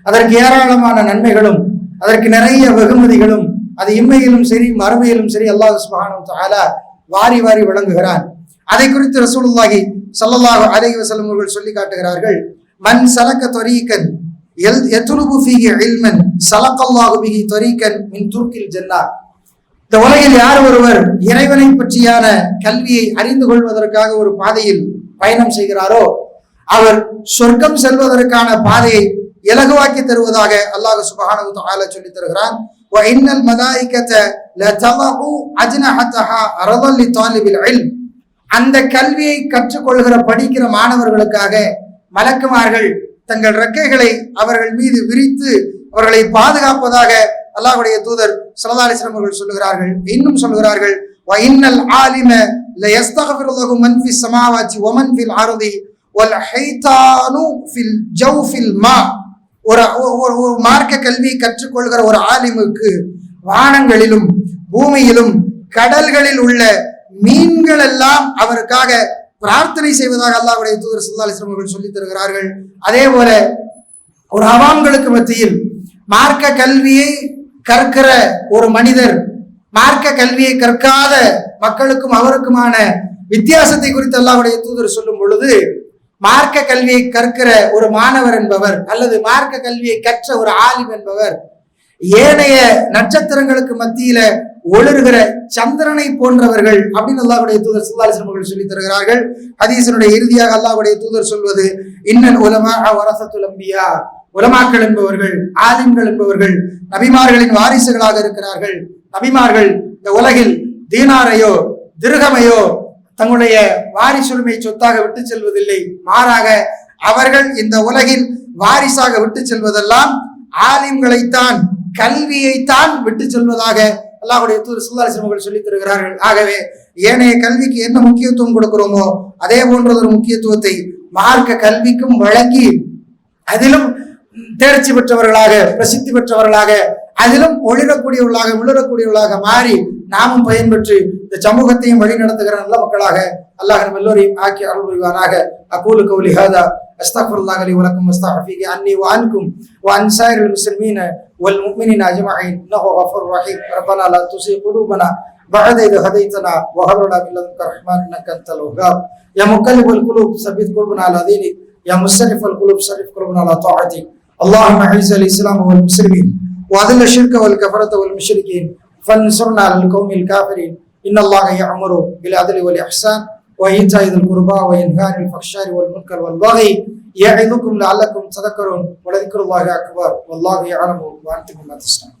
அதற்கு ஏராளமான நன்மைகளும் அதற்கு நிறைய வெகுமதிகளும் அது இம்மையிலும் சரி மறுமையிலும் சரி அல்லாஹ் சுப்ஹானஹு வ தஆலா வாரி வாரி வழங்குகிறான். அதை குறித்து ரசூலுல்லாஹி ஸல்லல்லாஹு அலைஹி வஸல்லம் அவர்கள் சொல்லி காட்டுகிறார்கள். மன் சலக தரீகன் யத்லுபு ஃபீஹி இல்மன் சலகல்லாஹு பிஹி தரீகன் மின் துர்கில் ஜன்னah. இந்த உலகில் யார் ஒருவர் இறைவனை பற்றியான கல்வியை அறிந்து கொள்வதற்காக ஒரு பாதையில் பயணம் செய்கிறாரோ அவர் சொர்க்கம் செல்வதற்கான பாதையை இலகுவாக்கி தருவதாக அல்லாஹ் சுப்ஹானஹு வ தஆலா சொல்லி தருகிறான். வ இன்னல் மலாயிகத லதலஉ அஜ்னஹதஹா அரதல் லிதாலிபில் இல்ம். அந்த கல்வியை கற்றுக்கொள்கிற படிக்கிற மாணவர்களுக்காக மலக்குமார்கள் தங்கள் ரெக்கைகளை அவர்கள் மீது விரித்து அவர்களை பாதுகாப்பதாக அல்லாஹ்வுடைய தூதர் ஸல்லல்லாஹு அலைஹி வஸல்லம் அவர்கள் சொல்லுகிறார்கள். இன்னும் சொல்கிறார்கள், வ இன்னல் ஆலிம லயஸ்தக்ஃபிரு லஹு மன் ஃபிஸ் ஸமாவாதி வ மன் ஃபில் அர்தி வல் ஹைதானு ஃபில் ஜௌஃபில் மா. ஒரு மார்க்க கல்வி கற்றுக்கொள்கிற ஒரு ஆலிமுக்கு வானங்களிலும் பூமியிலும் கடல்களில் உள்ள மீன்கள் எல்லாம் அவருக்காக பிரார்த்தனை செய்வதாக அல்லாஹ்வுடைய தூதர் ஸல்லல்லாஹு அலைஹி வஸல்லம் அவர்கள் சொல்லித் தருகிறார்கள். அதே போல ஒரு அவாம்களுக்கு மத்தியில் மார்க்க கல்வியை கற்கிற ஒரு மனிதர் மார்க்க கல்வியை கற்காத மக்களுக்கும் அவருக்குமான வித்தியாசத்தை குறித்து அல்லாஹ்வுடைய தூதர் சொல்லும் பொழுது, மார்க்க கல்வியை கற்கிற ஒரு மாணவர் என்பவர் அல்லது மார்க்க கல்வியை கற்ற ஒரு ஆலிம் என்பவர் ஏனைய நட்சத்திரங்களுக்கு மத்தியில ஒளிர்கிற சந்திரனை போன்றவர்கள் அப்படின்னு அல்லாஹ்வுடைய தூதர் ஸல்லல்லாஹு அலைஹி வஸல்லம் அவர்கள் சொல்லி தருகிறார்கள். ஹதீஸினுடைய இறுதியாக அல்லாஹ்வுடைய தூதர் சொல்வது, இன்னல் உலமா வரஸத்துல் அன்பியா. உலமாக்கள் என்பவர்கள், ஆலிம்கள் என்பவர்கள் நபிமார்களின் வாரிசுகளாக இருக்கிறார்கள். நபிமார்கள் இந்த உலகில் தீனாரையோ திர்ஹமையோ தங்களுடைய வாரிசுரிமை சொத்தாக விட்டு செல்வதில்லை. மாறாக அவர்கள் இந்த உலகில் வாரிசாக விட்டு செல்வதெல்லாம் ஆலிம்களைத்தான், கல்வியைத்தான் விட்டு செல்வதாக அல்லாஹ்வுடைய தூதர் ஸல்லல்லாஹு அலைஹி வஸல்லம் அவர்கள் சொல்லித் தருகிறார்கள். ஆகவே ஏனைய கல்விக்கு என்ன முக்கியத்துவம் கொடுக்கிறோமோ அதே போன்ற ஒரு முக்கியத்துவத்தை மார்க்க கல்விக்கும் வழங்கி அதிலும் தேர்ச்சி பெற்றவர்களாக, பிரசித்தி பெற்றவர்களாக, அதிலும் ஒளிரக்கூடியவர்களாக, விளரக்கூடியவர்களாக மாறி நாமும் பயன்பெற்று இந்த சமூகத்தையும் வழி நடத்துகிற நல்ல மக்களாக அல்லாஹ் நம்ம எல்லோரையும் ஆக்கி அருள் புரிவானாக. அகூலு கௌலி ஹாதா அஸ்தக்ஃபிருல்லாஹ் லி வ லக்கும் வஸ்தக்ஃபிரு அன்னி வ அன்கும் வ அன் ஸாயிரில் முஸ்லிமீன வல் முஃமினீன அஜ்மஈன் இன்னஹு கஃபூர் ரஹீம். ரப்பனா லா துஸிக் குலூபனா பஅத இத் ஹதைதனா வ ஹப் லனா மின் லதுன்க ரஹ்மான் இன்னக அன்தல் வஹ்ஹாப். யா முகல்லிபல் குலூப் ஸபித் குல்பனா அலா தீனிக் யா முஸர்ரிஃபல் குலூப் ஸரிஃப் குல்பனா அலா தஆத்திக். اللهم اعز الاسلام والمسلمين واذل الشرك والكفرة والمشركين فانصرنا على القوم الكافرين. ان الله يأمر بالعدل والاحسان وايتاء ذي القربى وينهى عن الفحشاء والمنكر والبغي يعظكم لعلكم تذكرون ولذكر الله اكبر والله يعلم وانتم لا تسمعون.